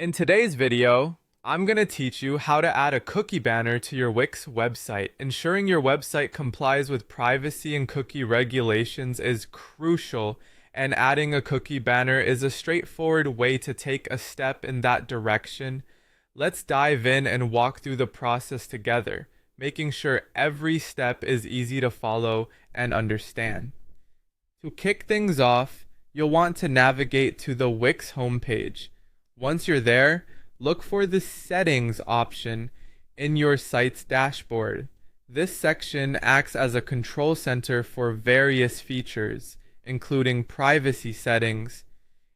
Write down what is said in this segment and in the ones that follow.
In today's video, I'm going to teach you how to add a cookie banner to your Wix website. Ensuring your website complies with privacy and cookie regulations is crucial, and adding a cookie banner is a straightforward way to take a step in that direction. Let's dive in and walk through the process together, making sure every step is easy to follow and understand. To kick things off, you'll want to navigate to the Wix homepage. Once you're there, look for the Settings option in your site's dashboard. This section acts as a control center for various features, including privacy settings.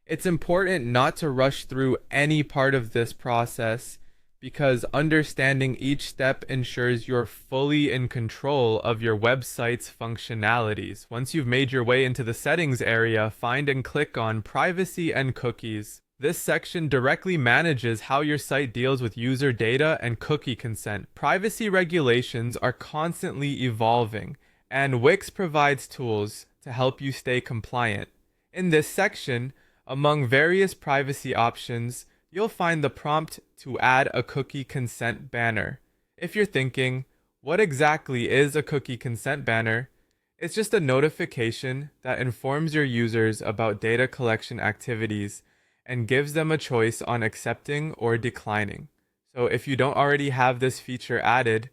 It's important not to rush through any part of this process because understanding each step ensures you're fully in control of your website's functionalities. Once you've made your way into the settings area, find and click on Privacy and Cookies. This section directly manages how your site deals with user data and cookie consent. Privacy regulations are constantly evolving, and Wix provides tools to help you stay compliant. In this section, among various privacy options, you'll find the prompt to add a cookie consent banner. If you're thinking, what exactly is a cookie consent banner? It's just a notification that informs your users about data collection activities and gives them a choice on accepting or declining. So if you don't already have this feature added,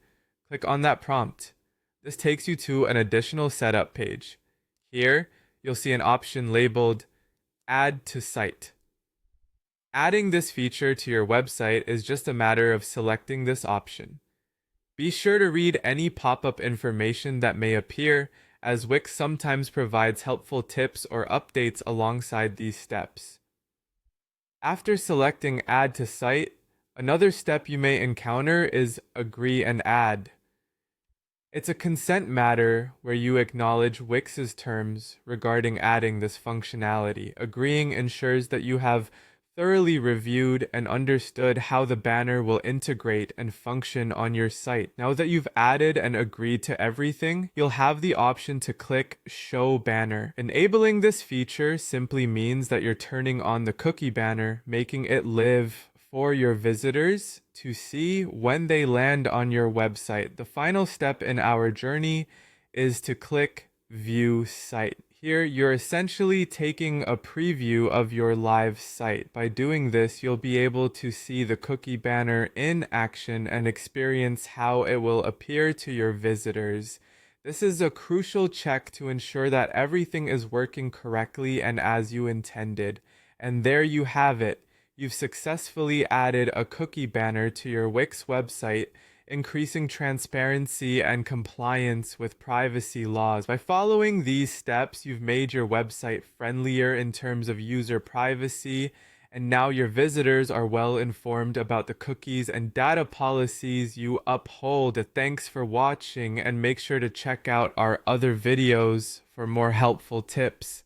click on that prompt. This takes you to an additional setup page. Here, you'll see an option labeled Add to Site. Adding this feature to your website is just a matter of selecting this option. Be sure to read any pop-up information that may appear, as Wix sometimes provides helpful tips or updates alongside these steps. After selecting Add to Site, another step you may encounter is Agree and Add. It's a consent matter where you acknowledge Wix's terms regarding adding this functionality. Agreeing ensures that you have thoroughly reviewed and understood how the banner will integrate and function on your site. Now that you've added and agreed to everything, you'll have the option to click Show Banner. Enabling this feature simply means that you're turning on the cookie banner, making it live for your visitors to see when they land on your website. The final step in our journey is to click View Site. Here, you're essentially taking a preview of your live site. By doing this, you'll be able to see the cookie banner in action and experience how it will appear to your visitors. This is a crucial check to ensure that everything is working correctly and as you intended. And there you have it. You've successfully added a cookie banner to your Wix website, increasing transparency and compliance with privacy laws. By following these steps, you've made your website friendlier in terms of user privacy, and now your visitors are well informed about the cookies and data policies you uphold. Thanks for watching, and make sure to check out our other videos for more helpful tips.